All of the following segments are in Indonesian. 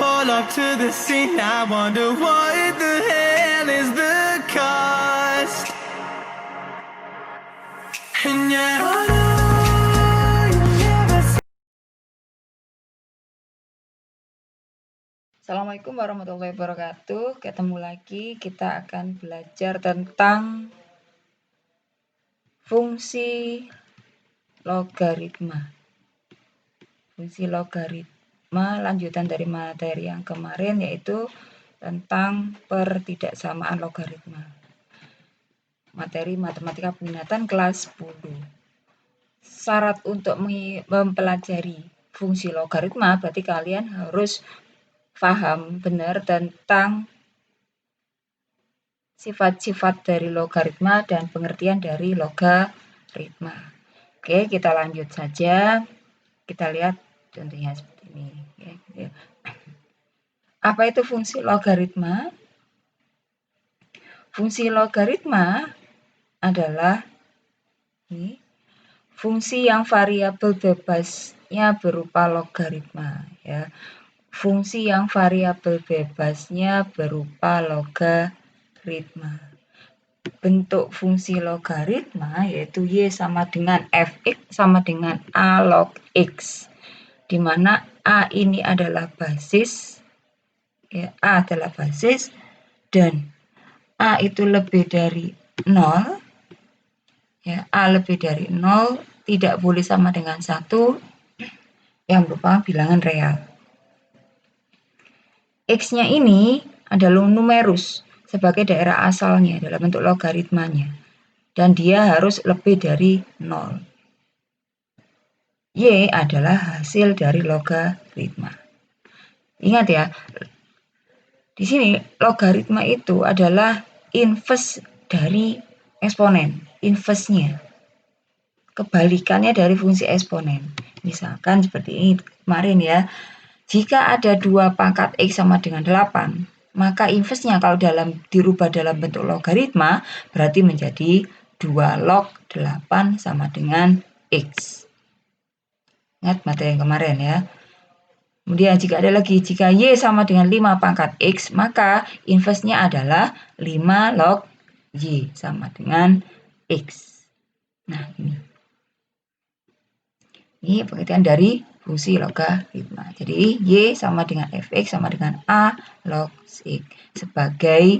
pull up to the scene. I wonder what the hell is the cost. And yet I know you never. Assalamualaikum warahmatullahi wabarakatuh. Ketemu lagi, kita akan belajar tentang fungsi logaritma. Fungsi logaritma lanjutan dari materi yang kemarin, yaitu tentang pertidaksamaan logaritma. Materi matematika peminatan kelas 10. Syarat untuk mempelajari fungsi logaritma berarti kalian harus paham benar tentang sifat-sifat dari logaritma dan pengertian dari logaritma. Oke, kita lanjut saja. Kita lihat contohnya seperti ini. Apa itu fungsi logaritma? Fungsi logaritma adalah ini, fungsi yang variabel bebasnya berupa logaritma, ya. Fungsi yang variabel bebasnya berupa logaritma. Bentuk fungsi logaritma yaitu Y sama dengan Fx sama dengan A log X, di mana A ini adalah basis, ya, A adalah basis, dan A itu lebih dari 0, ya, A lebih dari 0 tidak boleh sama dengan 1 yang merupakan bilangan real. X-nya ini adalah numerus sebagai daerah asalnya dalam bentuk logaritmanya, dan dia harus lebih dari 0. Y adalah hasil dari logaritma. Ingat ya, di sini logaritma itu adalah inverse dari eksponen, inverse-nya, kebalikannya dari fungsi eksponen. Misalkan seperti ini kemarin ya, jika ada 2 pangkat X sama dengan 8, maka inverse-nya kalau dirubah dalam bentuk logaritma berarti menjadi 2 log 8 sama dengan X. Ingat materi yang kemarin ya. Kemudian jika ada lagi, jika Y sama dengan 5 pangkat X, maka inverse-nya adalah 5 log Y sama dengan X. Nah, ini pengertian dari fungsi logaritma. Jadi Y sama dengan Fx sama dengan A log X sebagai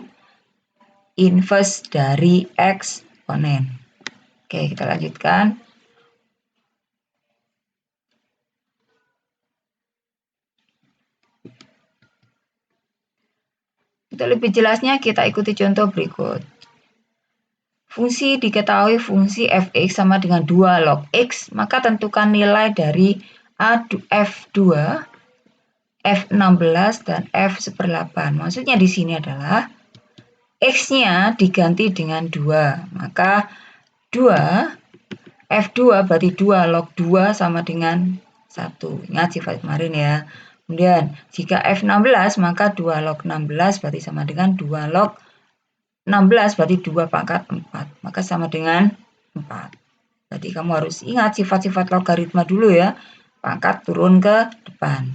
inverse dari eksponen. Oke, kita lanjutkan. Untuk lebih jelasnya kita ikuti contoh berikut. Fungsi diketahui fungsi Fx sama dengan 2 log X, maka tentukan nilai dari F2, F16, dan F1/8. Maksudnya di sini adalah X-nya diganti dengan 2, maka 2, F2 berarti 2 log 2 sama dengan 1. Ingat sifat kemarin ya. Kemudian jika F16 maka 2 log 16 berarti sama dengan 2 log 16 berarti 2 pangkat 4. Maka sama dengan 4. Berarti kamu harus ingat sifat-sifat logaritma dulu ya. Pangkat turun ke depan.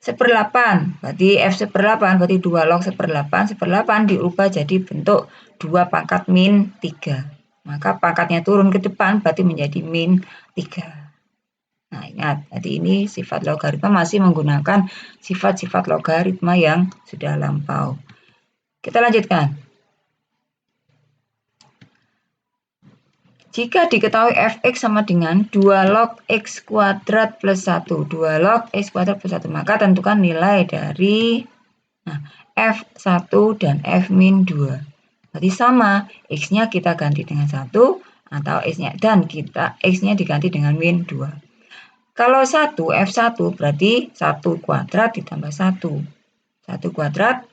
1/8 berarti F1/8 berarti 2 log 1/8. 1/8 diubah jadi bentuk 2 pangkat min 3. Maka pangkatnya turun ke depan berarti menjadi min 3. Nah, ingat, jadi ini sifat logaritma masih menggunakan sifat-sifat logaritma yang sudah lampau. Kita lanjutkan. Jika diketahui Fx sama dengan 2 log X kuadrat plus 1, 2 log X kuadrat plus 1, maka tentukan nilai dari F1 dan F min 2. Berarti sama, X-nya kita ganti dengan 1, atau X-nya, dan X-nya diganti dengan min 2. Kalau 1, F1 berarti 1 kuadrat ditambah 1. 1 kuadrat,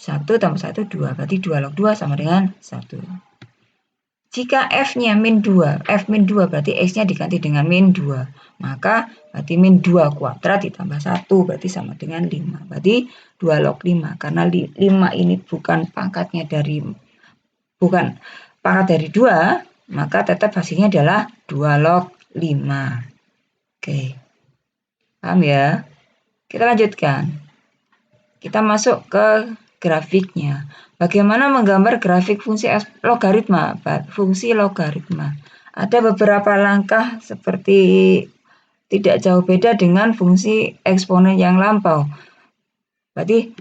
1 tambah 1, 2. Berarti 2 log 2 sama dengan 1. Jika F-nya min 2, F min 2 berarti X-nya diganti dengan min 2. Maka berarti min 2 kuadrat ditambah 1 berarti sama dengan 5. Berarti 2 log 5. Karena 5 ini bukan pangkat dari 2, maka tetap hasilnya adalah 2 log 5. Oke, paham ya? Kita lanjutkan. Kita masuk ke grafiknya. Bagaimana menggambar grafik fungsi logaritma? Fungsi logaritma. Ada beberapa langkah seperti tidak jauh beda dengan fungsi eksponen yang lampau. Berarti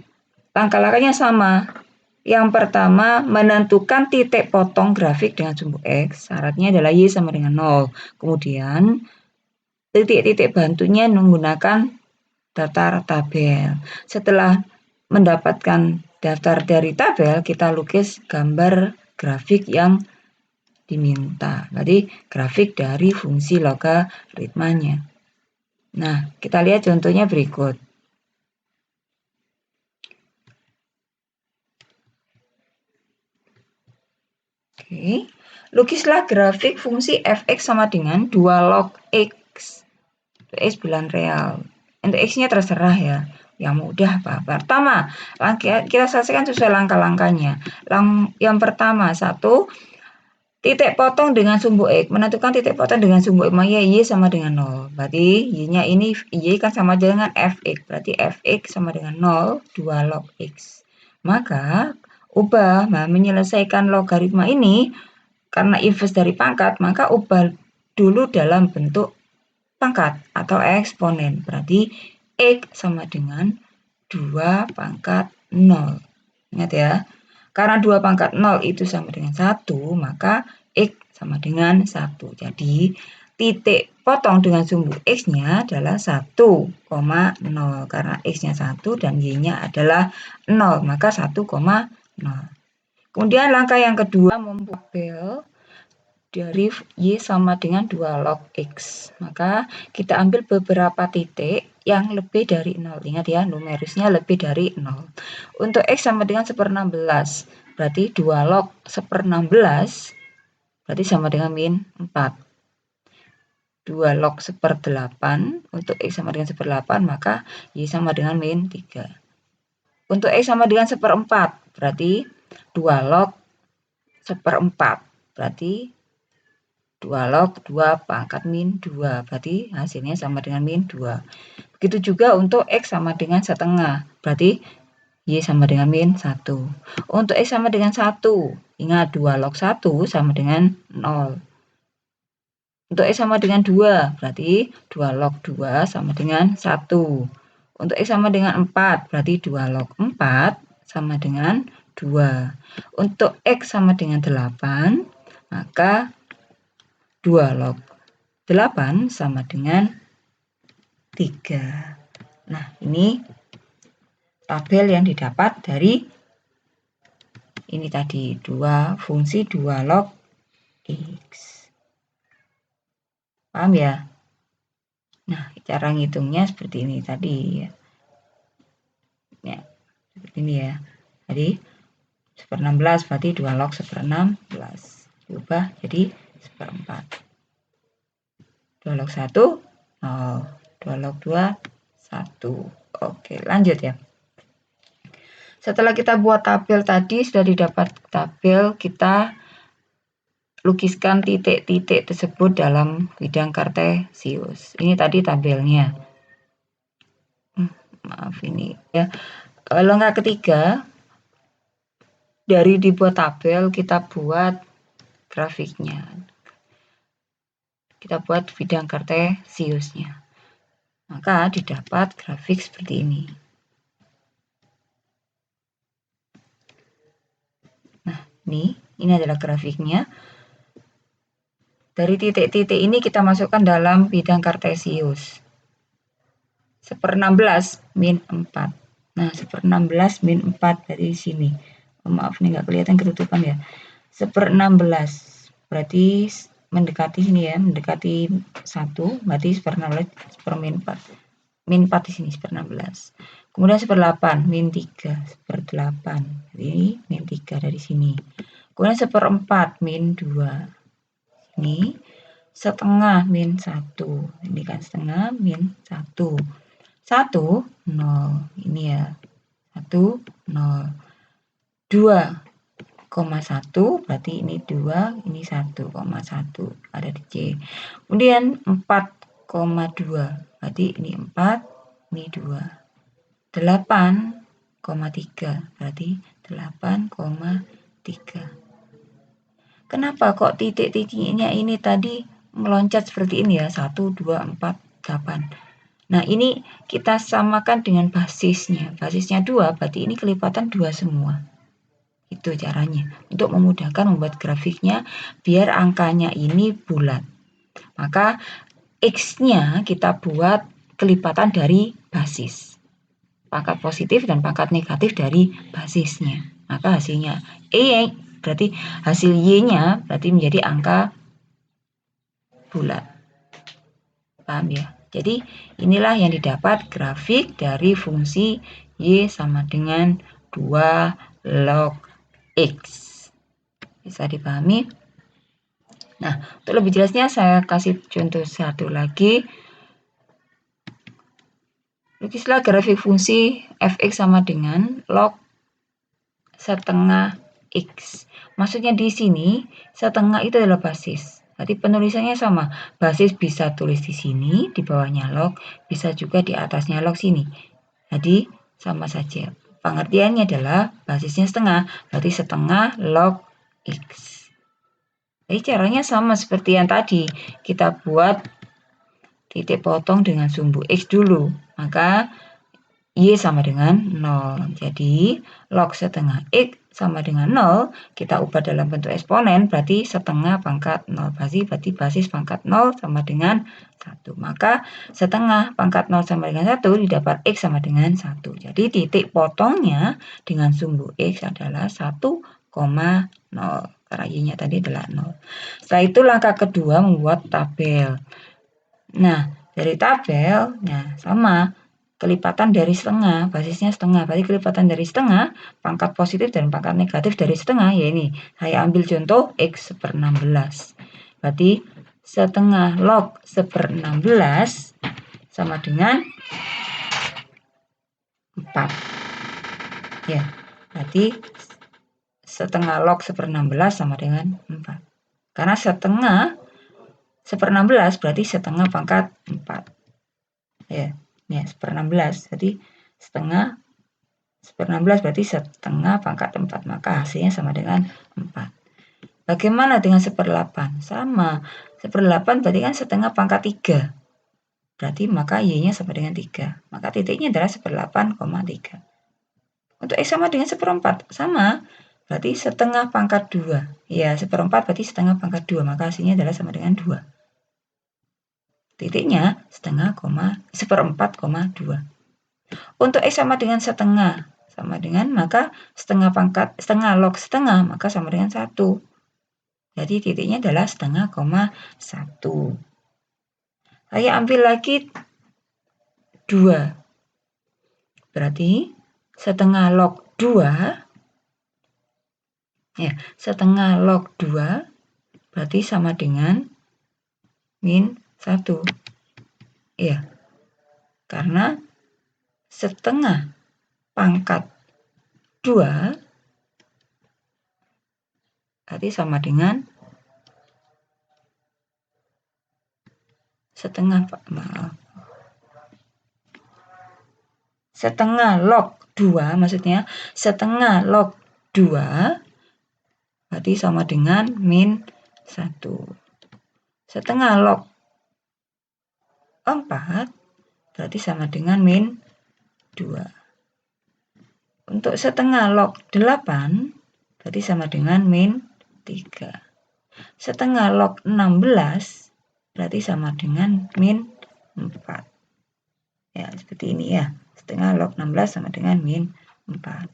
langkah-langkahnya sama. Yang pertama, menentukan titik potong grafik dengan sumbu X. Syaratnya adalah Y sama dengan 0. Kemudian, titik-titik bantunya menggunakan daftar tabel. Setelah mendapatkan daftar dari tabel, kita lukis gambar grafik yang diminta. Berarti grafik dari fungsi logaritmanya. Nah, kita lihat contohnya berikut. Oke, lukislah grafik fungsi fx sama dengan 2 log x. X bulan real. Untuk x-nya terserah ya. Yang mudah apa? Pertama, kita selesaikan sesuai langkah-langkahnya. Yang pertama, 1, titik potong dengan sumbu X. Menentukan titik potong dengan sumbu X. Maka Y sama dengan 0. Berarti Y-nya ini, Y kan sama dengan Fx. Berarti Fx sama dengan 0, 2 log X. Maka, ubah, menyelesaikan logaritma ini, karena inverse dari pangkat, maka ubah dulu dalam bentuk pangkat atau eksponen. Berarti X sama dengan 2 pangkat 0. Ingat ya, karena 2 pangkat 0 itu sama dengan 1, maka X sama dengan 1. Jadi, titik potong dengan sumbu X-nya adalah 1,0. Karena X-nya 1 dan Y-nya adalah 0, maka 1,0. Kemudian langkah yang kedua, membuat tabel dari Y sama dengan 2 log X. Maka kita ambil beberapa titik yang lebih dari 0. Ingat ya, numerisnya lebih dari 0. Untuk X sama dengan 1/16. Berarti 2 log 1/16 berarti sama dengan min 4. 2 log 1/8 untuk X sama dengan 1/8, maka Y sama dengan min 3. Untuk X sama dengan 1/4 berarti 2 log 1/4 berarti 2 log 2 pangkat min 2. Berarti hasilnya sama dengan min 2. Begitu juga untuk X sama dengan setengah. Berarti Y sama dengan min 1. Untuk X sama dengan 1. Ingat 2 log 1 sama dengan 0. Untuk X sama dengan 2. Berarti 2 log 2 sama dengan 1. Untuk X sama dengan 4. Berarti 2 log 4 sama dengan 2. Untuk X sama dengan 8. Maka 2 log 8 sama dengan 3. Nah, ini tabel yang didapat dari ini tadi, fungsi 2 log X. Paham ya? Nah, cara ngitungnya seperti ini tadi ya. Ya, seperti ini ya. Jadi 1/16 berarti 2 log 1/16. Diubah jadi 1/4. 2 log 1, 0. 2 log 2, 1. Oke, lanjut ya. Setelah kita buat tabel tadi, sudah didapat tabel, kita lukiskan titik-titik tersebut dalam bidang kartesius. Ini tadi tabelnya. Maaf ini ya. Langkah ketiga, dari dibuat tabel, kita buat grafiknya. Kita buat bidang kartesiusnya. Maka didapat grafik seperti ini. Nah, ini adalah grafiknya. Dari titik-titik ini kita masukkan dalam bidang kartesius. 1/16 min 4. Nah, 1/16 min 4 dari sini. Maaf nih nggak kelihatan ketutupan ya. 1/16 berarti mendekati sini ya, mendekati 1, berarti 1/16 min 4. Min 4 di sini 1/16. Kemudian 1/8 min 3, 1/8. Jadi min 3 dari sini. Kemudian 1/4 min 2. Ini setengah min 1. Ini kan setengah min 1. 1, 0. Ini ya. 1, 0. 2,1 berarti ini 2, ini 1,1 ada di C. Kemudian 4,2 berarti ini 4, ini 2. 8 berarti 8,3. Kenapa kok titik-titiknya ini tadi meloncat seperti ini ya, 1, 2, 4, 8. Nah, ini kita samakan dengan basisnya. Basisnya 2, berarti ini kelipatan 2 semua. Itu caranya. Untuk memudahkan membuat grafiknya biar angkanya ini bulat. Maka X-nya kita buat kelipatan dari basis. Pangkat positif dan pangkat negatif dari basisnya. Maka hasilnya E, berarti hasil Y-nya berarti menjadi angka bulat. Paham ya? Jadi inilah yang didapat grafik dari fungsi Y sama dengan 2 log X. Bisa dipahami? Nah, untuk lebih jelasnya saya kasih contoh satu lagi. Lukislah grafik fungsi fx sama dengan log setengah x. Maksudnya di sini setengah itu adalah basis. Berarti penulisannya sama. Basis bisa tulis di sini, di bawahnya log, bisa juga di atasnya log sini. Jadi sama saja. Pengertiannya adalah basisnya setengah, berarti setengah log x. Jadi caranya sama seperti yang tadi. Kita buat titik potong dengan sumbu X dulu. Maka Y sama dengan 0. Jadi log setengah X sama dengan 0. Kita ubah dalam bentuk eksponen. Berarti setengah pangkat 0. Berarti basis pangkat 0 sama dengan 1. Maka setengah pangkat 0 sama dengan 1 didapat X sama dengan 1. Jadi titik potongnya dengan sumbu X adalah 1,0. Karena Y-nya tadi adalah 0. Setelah itu langkah kedua membuat tabel. Nah, dari tabel, sama. Kelipatan dari setengah, basisnya setengah. Berarti kelipatan dari setengah, pangkat positif dan pangkat negatif dari setengah, ya ini. Saya ambil contoh X /16. Berarti setengah log 1/16 sama dengan 4. Ya, berarti setengah log 1/16 sama dengan 4. Karena setengah 1/16 berarti setengah pangkat 4. Ya, 1/16. Jadi setengah 1/16 berarti setengah pangkat 4. Maka hasilnya sama dengan 4. Bagaimana dengan 1/8? Sama. 1/8 berarti kan setengah pangkat 3. Berarti maka Y-nya sama dengan 3. Maka titiknya adalah 1/8,3. Untuk X sama dengan 1/4. Sama. Berarti setengah pangkat 2. Ya, 1/4 berarti setengah pangkat 2. Maka hasilnya adalah sama dengan 2. Titiknya 1/4,2. Untuk X sama dengan setengah. Sama dengan maka setengah log setengah maka sama dengan 1. Jadi titiknya adalah 0,5,1. Saya ambil lagi 2. Berarti setengah log 2. Ya, setengah log 2 berarti sama dengan min 1. Ya. Karena setengah pangkat 2 berarti sama dengan setengah log 2, maksudnya setengah log 2 berarti sama dengan min 1. Setengah log 4 berarti sama dengan min 2. Untuk setengah log 8 berarti sama dengan min 3. Setengah log 16 berarti sama dengan min 4. Ya, seperti ini ya. Setengah log 16 sama dengan min 4.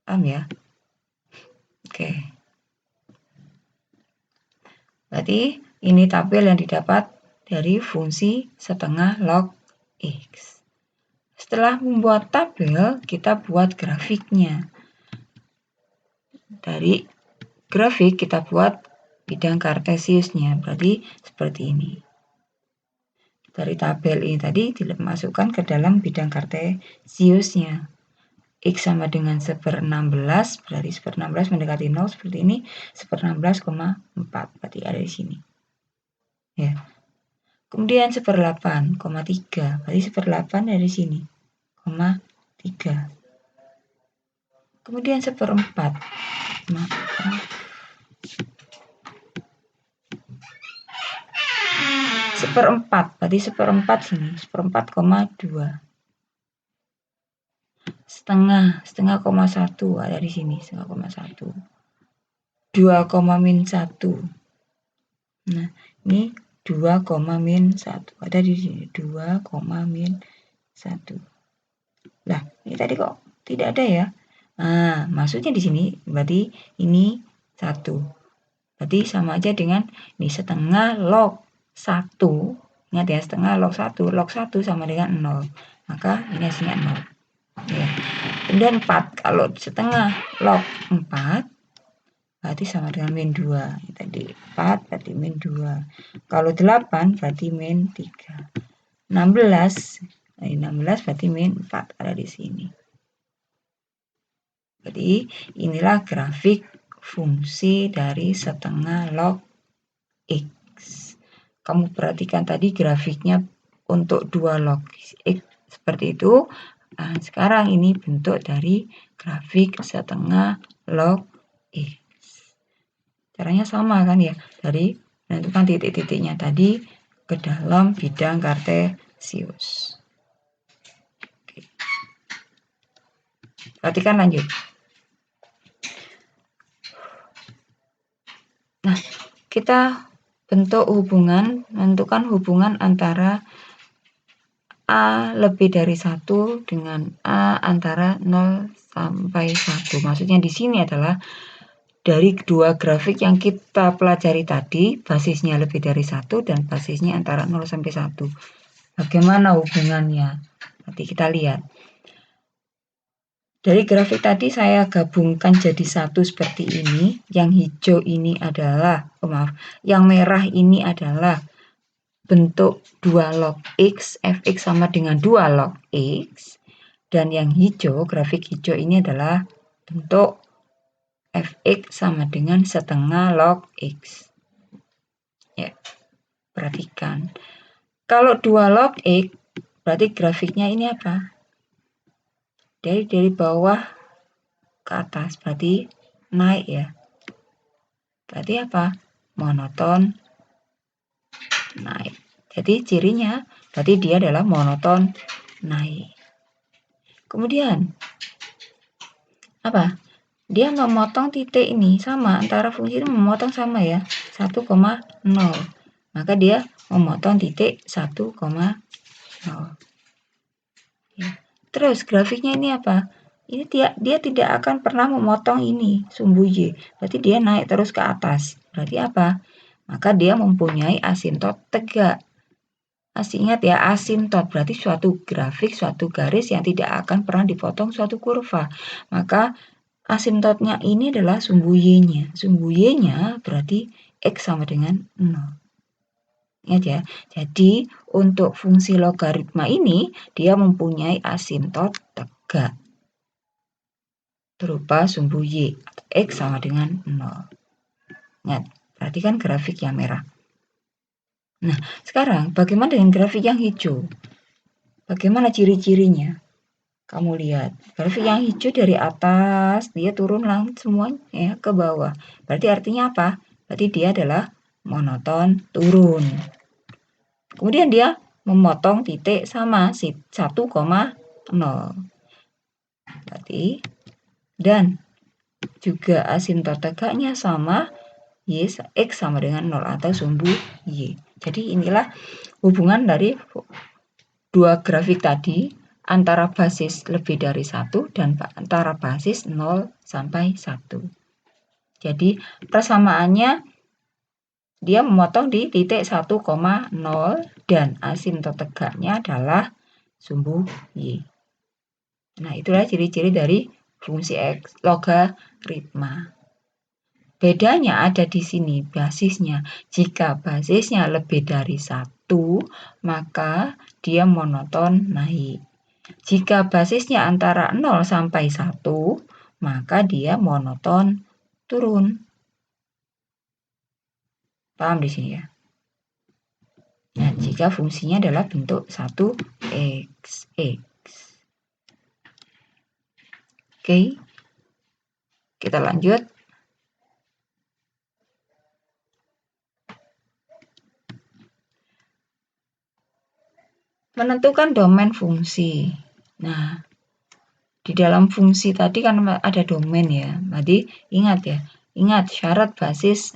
Paham ya? Oke. Berarti ini tabel yang didapat dari fungsi setengah log X. Setelah membuat tabel, kita buat grafiknya. Dari grafik kita buat bidang kartesiusnya, berarti seperti ini. Dari tabel ini tadi dimasukkan ke dalam bidang kartesiusnya. X sama dengan 1/16, berarti 1/16 mendekati 0 seperti ini, 1/16,4, berarti ada di sini. Ya. Kemudian 1/8,3, berarti 1/8 dari sini, 3. Kemudian 1/4, maaf. 1/4, berarti 1/4 sini, 1/4,2. Setengah 1 ada di sini, 1. 2,-1. Nah, ini 2,-1 ada di sini, 2,-1. Lah, ini tadi kok tidak ada ya? Nah, maksudnya di sini berarti ini 1. Berarti sama aja dengan ini setengah log 1. Ingat ya, setengah log 1. Log 1 sama dengan 0. Maka ini hasilnya 0. Ya. Kemudian 4. Kalau setengah log 4, berarti sama dengan min 2. Tadi 4 berarti min 2. Kalau 8 berarti min 3. 16 berarti min 4 ada di sini. Jadi inilah grafik fungsi dari setengah log X. Kamu perhatikan tadi grafiknya untuk 2 log X seperti itu. Nah, sekarang ini bentuk dari grafik setengah log X. Caranya sama kan ya, dari menentukan titik-titiknya tadi ke dalam bidang kartesius. Oke. Perhatikan lanjut. Nah, kita bentuk hubungan, menentukan hubungan antara A lebih dari 1 dengan A antara 0 sampai 1. Maksudnya di sini adalah dari dua grafik yang kita pelajari tadi, basisnya lebih dari 1 dan basisnya antara 0 sampai 1. Bagaimana hubungannya? Nanti kita lihat. Dari grafik tadi saya gabungkan jadi satu seperti ini. Yang hijau ini adalah, yang merah ini adalah bentuk 2 log X, fx sama dengan 2 log X. Dan yang hijau, grafik hijau ini adalah bentuk fx sama dengan setengah log X. Ya, perhatikan. Kalau 2 log X, berarti grafiknya ini apa? Dari bawah ke atas, berarti naik ya. Berarti apa? Monoton naik. Jadi cirinya, berarti dia adalah monoton naik. Kemudian, apa? Dia memotong titik ini sama, antara fungsi ini memotong sama ya, 1,0. Maka dia memotong titik 1,0. Ya. Terus grafiknya ini apa? Ini dia tidak akan pernah memotong ini, sumbu Y. Berarti dia naik terus ke atas. Berarti apa? Maka dia mempunyai asintot tegak. Masih ingat ya, asintot berarti suatu grafik, suatu garis yang tidak akan pernah dipotong suatu kurva. Maka asintotnya ini adalah sumbu Y-nya. Sumbu Y-nya berarti X sama dengan 0. Ingat ya, jadi untuk fungsi logaritma ini, dia mempunyai asintot tegak. Berupa sumbu Y, X sama dengan 0. Ingat, perhatikan grafik yang merah. Nah, sekarang bagaimana dengan grafik yang hijau? Bagaimana ciri-cirinya? Kamu lihat, grafik yang hijau dari atas, dia turun langsung semuanya ya, ke bawah. Berarti artinya apa? Berarti dia adalah monoton turun. Kemudian dia memotong titik sama 1,0. Berarti, dan juga asintot tegaknya sama, Y, X sama dengan 0 atau sumbu Y. Jadi inilah hubungan dari dua grafik tadi antara basis lebih dari 1 dan antara basis 0 sampai 1. Jadi persamaannya dia memotong di titik 1,0 dan asintot tegaknya adalah sumbu Y. Nah, itulah ciri-ciri dari fungsi X logaritma. Bedanya ada di sini basisnya. Jika basisnya lebih dari 1, maka dia monoton naik. Jika basisnya antara 0 sampai 1, maka dia monoton turun. Paham di sini ya? Nah, jika fungsinya adalah bentuk 1x. Oke, kita lanjut. Menentukan domain fungsi. Nah, di dalam fungsi tadi kan ada domain ya. Jadi ingat syarat basis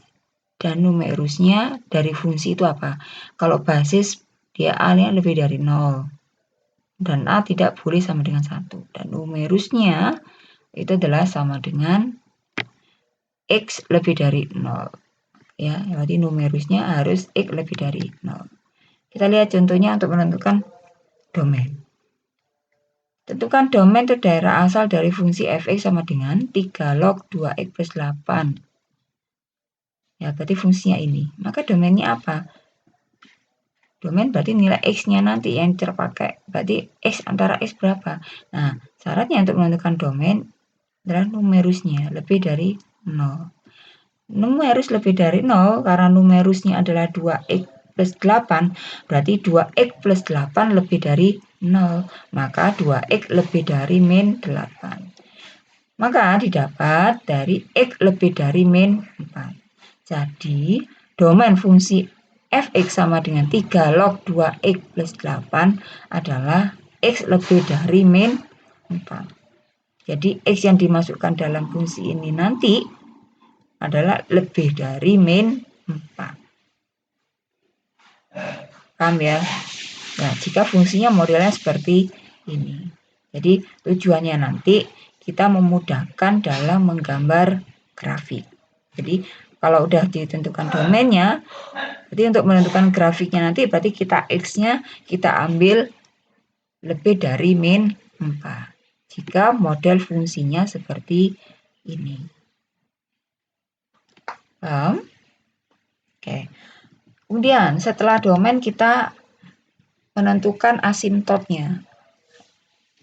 dan numerusnya dari fungsi itu apa? Kalau basis dia A-nya lebih dari 0 dan A tidak boleh sama dengan 1, dan numerusnya itu adalah sama dengan X lebih dari 0 ya. Jadi numerusnya harus X lebih dari 0. Kita lihat contohnya untuk menentukan domain. Tentukan domain itu daerah asal dari fungsi fx sama dengan 3 log 2x plus 8. Ya, berarti fungsinya ini. Maka domainnya apa? Domain berarti nilai x-nya nanti yang terpakai. Berarti x antara x berapa? Nah, syaratnya untuk menentukan domain adalah numerusnya lebih dari 0. Numerus lebih dari 0 karena numerusnya adalah 2x plus 8, berarti 2x plus 8 lebih dari 0, maka 2x lebih dari min 8. Maka didapat dari x lebih dari min 4. Jadi, domain fungsi fx sama dengan 3 log 2x plus 8 adalah x lebih dari min 4. Jadi, x yang dimasukkan dalam fungsi ini nanti adalah lebih dari min 4. Paham ya? Nah, jika fungsinya modelnya seperti ini. Jadi, tujuannya nanti kita memudahkan dalam menggambar grafik. Jadi, kalau udah ditentukan domainnya, jadi untuk menentukan grafiknya nanti berarti kita X-nya kita ambil lebih dari min 4. Jika model fungsinya seperti ini. Paham? Oke. Kemudian setelah domain kita menentukan asimptotnya.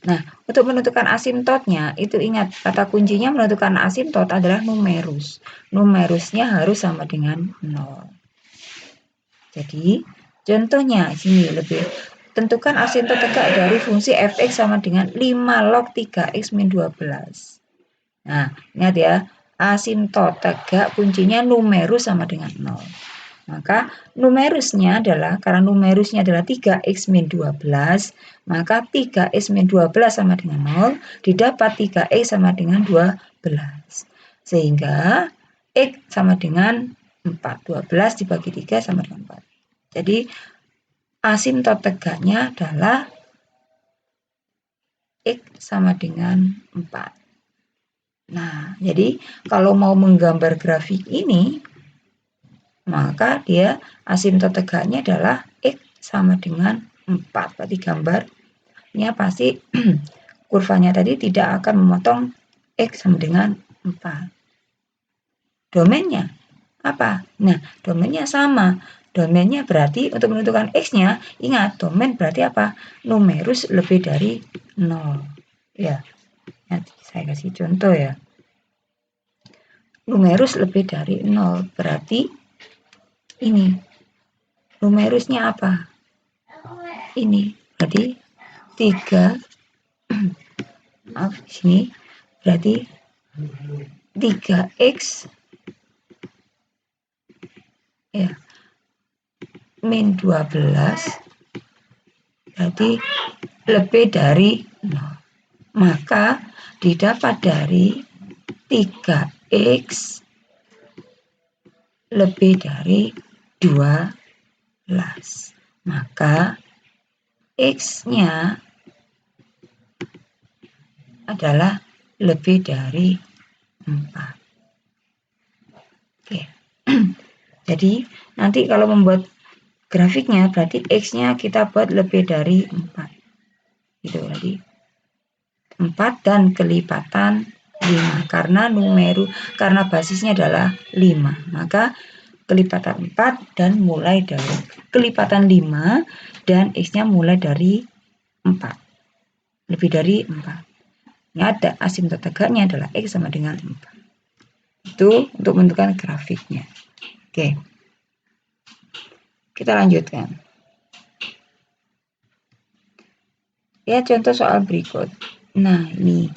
Nah, untuk menentukan asimptotnya, itu ingat, kata kuncinya menentukan asimptot adalah numerus. Numerusnya harus sama dengan 0. Jadi, contohnya sini lebih. Tentukan asimptot tegak dari fungsi fx sama dengan 5 log 3x min 12. Nah, ingat ya, asimptot tegak kuncinya numerus sama dengan 0. Maka numerusnya adalah, karena numerusnya adalah 3x min 12, maka 3x min 12 sama dengan 0, didapat 3x sama dengan 12. Sehingga x sama dengan 4. 12 dibagi 3 sama dengan 4. Jadi asimptot tegaknya adalah x sama dengan 4. Nah, jadi kalau mau menggambar grafik ini, maka dia asimptot tegaknya adalah x sama dengan 4. Berarti gambarnya pasti kurvanya tadi tidak akan memotong x sama dengan 4. Domainnya apa? Nah, domainnya sama. Domainnya berarti untuk menentukan x-nya, ingat, domain berarti apa? Numerus lebih dari 0. Ya, nanti saya kasih contoh ya. Numerus lebih dari 0 berarti ini. Numerusnya apa? Ini. Berarti 3. Maaf, sini. Berarti 3x ya min 12 berarti lebih dari 0. Maka didapat dari 3x lebih dari 12. Maka x-nya adalah lebih dari 4. Oke. Jadi nanti kalau membuat grafiknya berarti x-nya kita buat lebih dari 4. Gitu tadi. 4 dan kelipatan 5 karena karena basisnya adalah 5. Maka kelipatan 4 dan mulai dari kelipatan 5 dan x-nya mulai dari 4. Lebih dari 4. Ini ada asimptot tegaknya adalah x sama dengan 4. Itu untuk menentukan grafiknya. Oke. Kita lanjutkan. Lihat contoh soal berikut. Nah, ini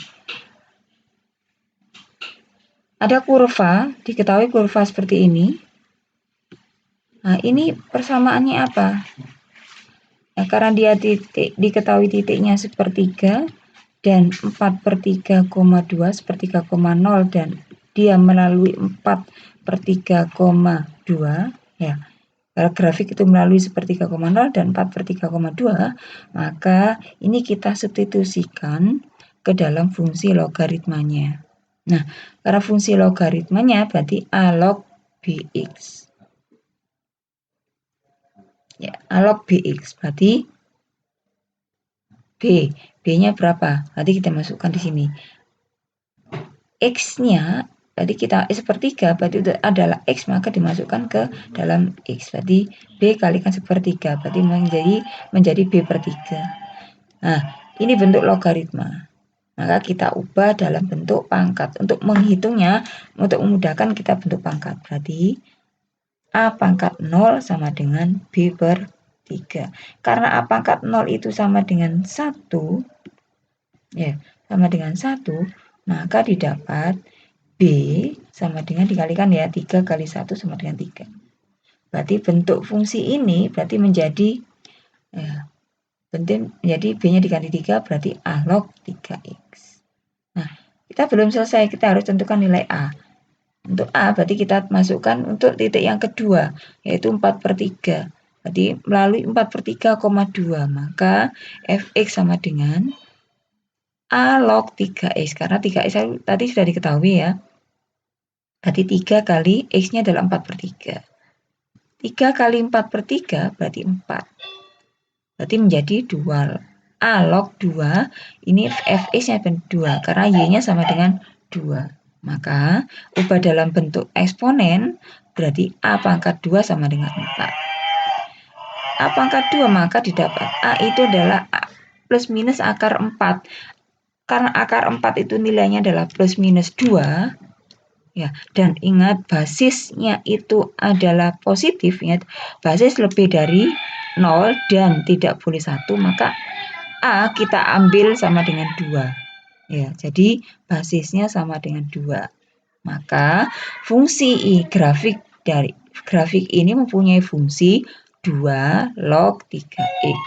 ada kurva, diketahui kurva seperti ini. Nah, ini persamaannya apa? Nah, karena dia diketahui titiknya sepertiga dan 4/3,2 sepertiga, 0 dan dia melalui 4/3,2 ya. Kalau grafik itu melalui sepertiga, 0 dan 4/3,2, maka ini kita substitusikan ke dalam fungsi logaritmanya. Nah, karena fungsi logaritmanya berarti A log Bx. Ya, A log Bx berarti B-nya berapa? Nanti kita masukkan di sini. X-nya, berarti kita sepertiga, berarti itu adalah X, maka dimasukkan ke dalam X. Berarti B kalikan sepertiga, berarti menjadi B/3. Nah, ini bentuk logaritma. Maka kita ubah dalam bentuk pangkat. Untuk menghitungnya, untuk memudahkan kita bentuk pangkat. Berarti A pangkat 0 sama dengan B/3. Karena A pangkat 0 itu sama dengan 1, ya, sama dengan 1, maka didapat B sama dengan dikalikan ya, 3 kali 1 sama dengan 3. Berarti bentuk fungsi ini berarti menjadi B-nya diganti 3 berarti A log 3X. Nah, kita belum selesai, kita harus tentukan nilai A. Untuk A berarti kita masukkan untuk titik yang kedua, yaitu 4/3. Berarti melalui 4/3,2, maka Fx sama dengan A log 3X. Karena 3X tadi sudah diketahui ya. Berarti 3 kali X-nya adalah 4/3. 3 kali 4/3 berarti 4. Berarti menjadi 2. A log 2, ini Fx-nya 2, karena Y-nya sama dengan 2. Maka, ubah dalam bentuk eksponen, berarti A pangkat 2 sama dengan 4. A pangkat 2, maka didapat A itu adalah A plus minus akar 4. Karena akar 4 itu nilainya adalah plus minus 2, ya, dan ingat basisnya itu adalah positif, ingat basis lebih dari 0 dan tidak boleh 1, maka A kita ambil sama dengan 2. Ya, jadi basisnya sama dengan 2. Maka fungsi grafik ini mempunyai fungsi 2 log 3x.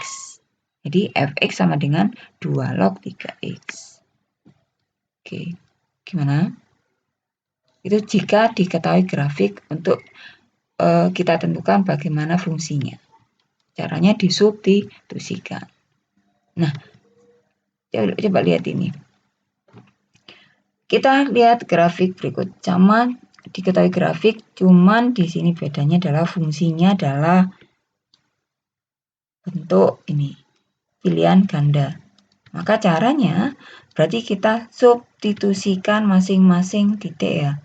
Jadi fx sama dengan 2 log 3x. Oke, gimana? Itu jika diketahui grafik untuk kita tentukan bagaimana fungsinya. Caranya disubstitusikan. Nah, coba lihat ini. Kita lihat grafik berikut. Sama diketahui grafik, cuman di sini bedanya adalah fungsinya adalah bentuk ini, pilihan ganda. Maka caranya berarti kita substitusikan masing-masing titik ya.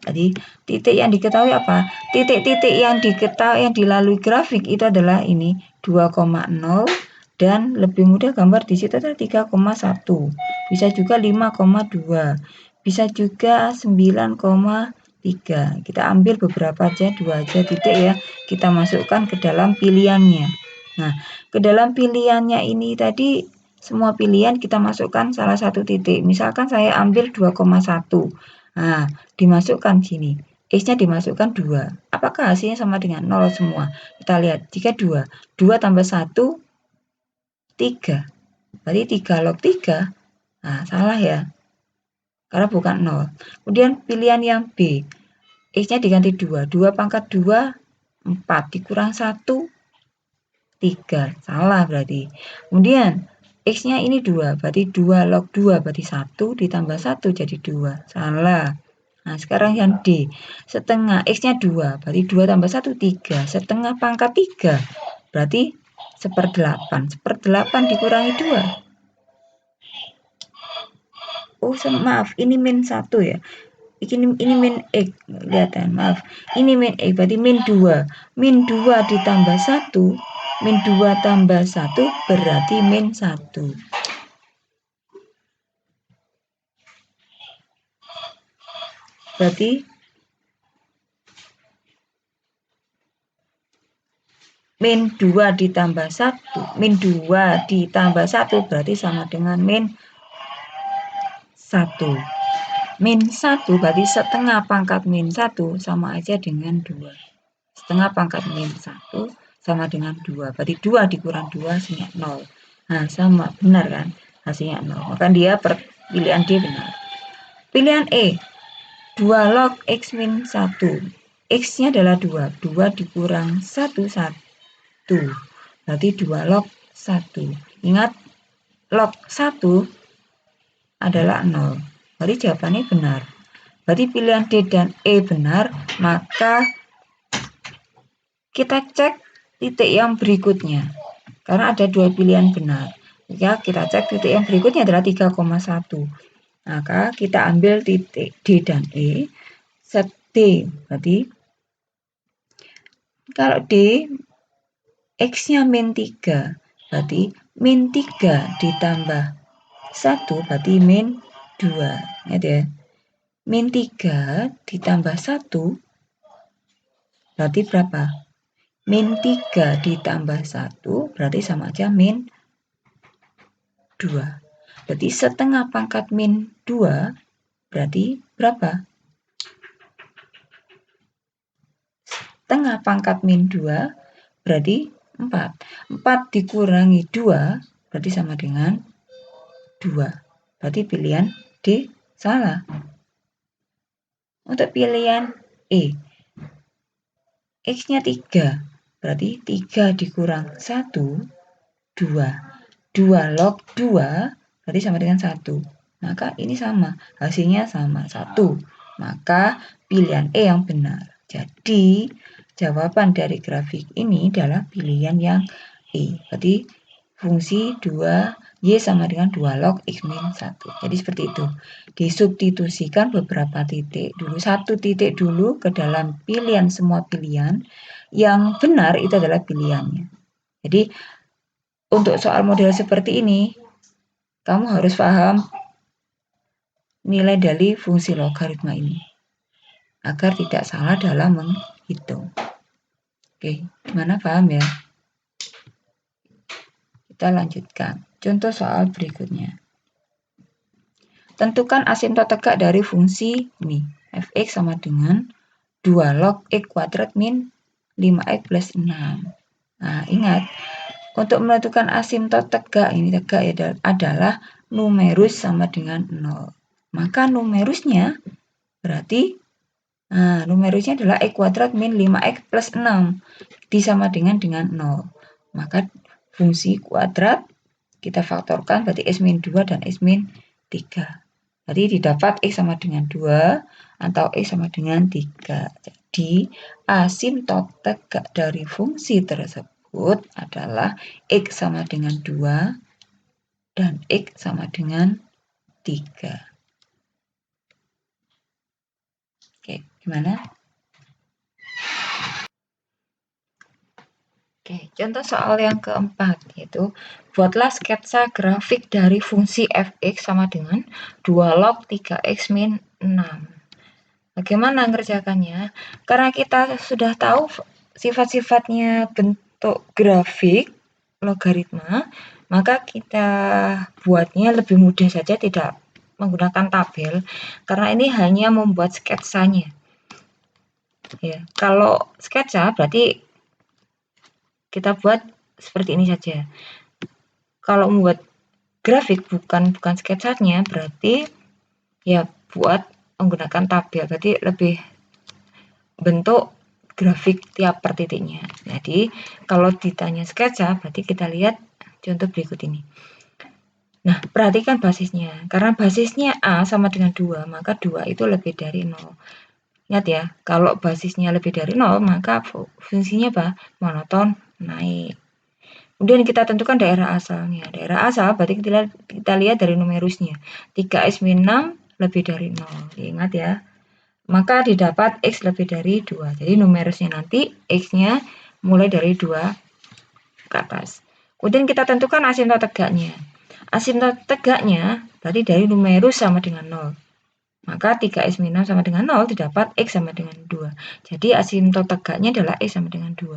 Jadi titik yang diketahui apa? Titik-titik yang diketahui yang dilalui grafik itu adalah ini 2,0 dan lebih mudah gambar di situ adalah 3,1. Bisa juga 5,2. Bisa juga 9,3. Kita ambil beberapa aja, 2 aja titik ya. Kita masukkan ke dalam pilihannya. Nah, ke dalam pilihannya ini tadi semua pilihan kita masukkan salah satu titik. Misalkan saya ambil 2,1. Nah, dimasukkan sini. X-nya dimasukkan 2. Apakah hasilnya sama dengan 0 semua? Kita lihat. Jika 2. 2 tambah 1, 3. Berarti 3 log 3. Nah, salah ya. Karena bukan 0. Kemudian pilihan yang B. X-nya diganti 2. 2 pangkat 2, 4. Dikurang 1, 3. Salah berarti. Kemudian X-nya ini 2. Berarti 2 log 2. Berarti 1 ditambah 1 jadi 2. Salah. Nah, sekarang yang D. Setengah X-nya 2. Berarti 2 tambah 1, 3. Setengah pangkat 3. Berarti 1/8. 1/8 dikurangi 2. Oh, maaf. Ini min 1 ya. Ini min X. Kelihatan, maaf. Ini min X. Berarti min 2. Min 2 ditambah 1. Min 2 tambah 1 berarti min 1. Berarti min 2 ditambah 1, min 2 ditambah 1 berarti sama dengan min 1. Min 1 berarti setengah pangkat min 1 sama aja dengan 2. Setengah pangkat min 1 sama dengan 2. Berarti 2 dikurang 2 hasilnya 0. Nah, sama, benar kan? Hasilnya 0. Maka dia pilihan D benar. Pilihan E, 2 log X min 1. X-nya adalah 2. 2 dikurang 1, 1. Berarti 2 log 1. Ingat, log 1 adalah 0. Berarti jawabannya benar. Berarti pilihan D dan E benar, maka kita cek titik yang berikutnya. Karena ada 2 pilihan benar. Ya, kita cek titik yang berikutnya adalah 3,1. Maka kita ambil titik D dan E. Set D, berarti kalau D, X-nya min 3. Berarti min 3 ditambah 1 berarti min 2. Ingat ya. Min 3 ditambah 1 berarti berapa? Min 3 ditambah 1 berarti sama aja min 2. Berarti setengah pangkat min 2 berarti berapa? Setengah pangkat min 2 berarti 4. 4 dikurangi 2 berarti sama dengan 2. Berarti pilihan D salah. Untuk pilihan E, X-nya 3. Berarti 3 dikurang 1, 2. 2 log 2 berarti sama dengan 1. Maka ini sama. Hasilnya sama, 1. Maka pilihan E yang benar. Jadi, jawaban dari grafik ini adalah pilihan yang E. Berarti fungsi 2Y sama dengan 2 log X min 1. Jadi seperti itu. Disubstitusikan beberapa titik dulu. 1 titik dulu ke dalam pilihan semua pilihan. Yang benar itu adalah pilihannya. Jadi, untuk soal model seperti ini, kamu harus paham nilai dari fungsi logaritma ini. Agar tidak salah dalam menghitung. Oke, gimana, paham ya? Kita lanjutkan. Contoh soal berikutnya. Tentukan asimtot tegak dari fungsi ini. Fx sama dengan 2 log X kuadrat min 5X plus 6. Nah, ingat, untuk menentukan asimtot tegak, ini tegak adalah numerus sama dengan 0. Maka numerusnya berarti numerusnya adalah X kuadrat min 5X plus 6. Disama dengan 0. Maka fungsi kuadrat kita faktorkan berarti X min 2 dan X min 3. Jadi didapat X sama dengan 2 atau X sama dengan 3. Jadi asimtot tegak dari fungsi tersebut adalah X sama dengan 2 dan X sama dengan 3. Oke, gimana? Oke, contoh soal yang keempat, yaitu buatlah sketsa grafik dari fungsi fx sama dengan 2 log 3x min 6. Bagaimana mengerjakannya? Karena kita sudah tahu sifat-sifatnya bentuk grafik logaritma, maka kita buatnya lebih mudah saja, tidak menggunakan tabel, karena ini hanya membuat sketsanya. Ya, kalau sketsa berarti kita buat seperti ini saja. Kalau membuat grafik bukan sketsanya, berarti ya buat menggunakan tabel, berarti lebih bentuk grafik tiap per titiknya. Jadi kalau ditanya sketsa, berarti kita lihat contoh berikut ini. Nah, perhatikan basisnya. Karena basisnya A sama dengan 2, maka 2 itu lebih dari 0. Ingat ya, kalau basisnya lebih dari 0, maka fungsinya apa? Monoton naik. Kemudian kita tentukan daerah asalnya. Daerah asal berarti kita lihat dari numerusnya. 3x min 6 lebih dari 0. Ingat ya. Maka didapat X lebih dari 2. Jadi numerusnya nanti X-nya mulai dari 2 ke atas. Kemudian kita tentukan asimtot tegaknya. Asimtot tegaknya berarti dari numerus sama dengan 0. Maka 3x min 6 sama dengan 0 didapat X sama dengan 2. Jadi asimtot tegaknya adalah X sama dengan 2.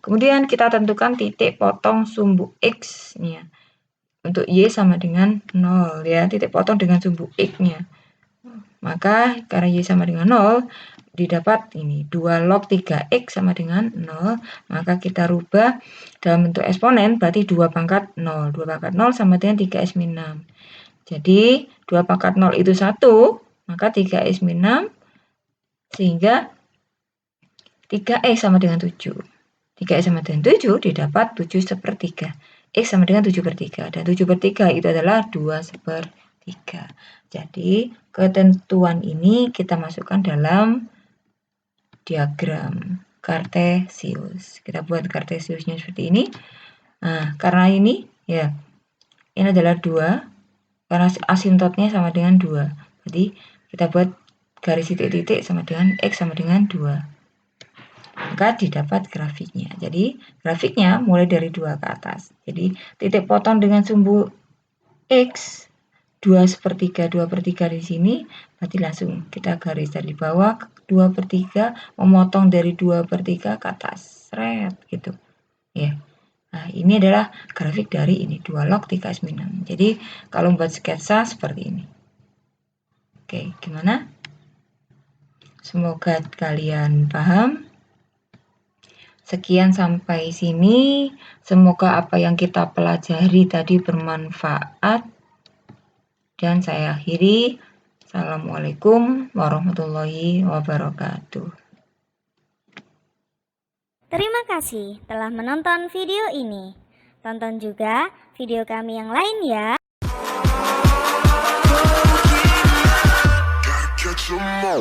Kemudian kita tentukan titik potong sumbu X-nya. Untuk Y sama dengan 0 ya, titik potong dengan sumbu X-nya. Maka karena Y sama dengan 0, didapat ini 2 log 3X sama dengan 0. Maka kita rubah dalam bentuk eksponen, berarti 2 pangkat 0. 2 pangkat 0 sama dengan 3X min 6. Jadi 2 pangkat 0 itu 1, maka 3X min 6, sehingga 3X sama dengan 7. 3X sama dengan 7 didapat 7 sepertiga. X sama dengan 7 per 3. Dan 7 per 3 itu adalah 2 sepertiga. Jadi ketentuan ini kita masukkan dalam diagram Kartesius. Kita buat Kartesiusnya seperti ini. Nah, karena ini ya, ini adalah 2. Karena asimptotnya sama dengan 2. Jadi kita buat garis titik-titik sama dengan X sama dengan 2. Maka didapat grafiknya. Jadi grafiknya mulai dari 2 ke atas. Jadi titik potong dengan sumbu X 2 sepertiga, 2 per 3 di sini, berarti langsung kita garis dari bawah 2 per 3, memotong dari 2 per 3 ke atas. Seret, gitu. Ya. Nah, ini adalah grafik dari ini, 2 log 3x min 6. Jadi kalau membuat sketsa seperti ini. Oke, gimana? Semoga kalian paham. Sekian sampai sini. Semoga apa yang kita pelajari tadi bermanfaat. Dan saya akhiri. Assalamualaikum warahmatullahi wabarakatuh. Terima kasih telah menonton video ini. Tonton juga video kami yang lain ya. Gotta catch 'em all.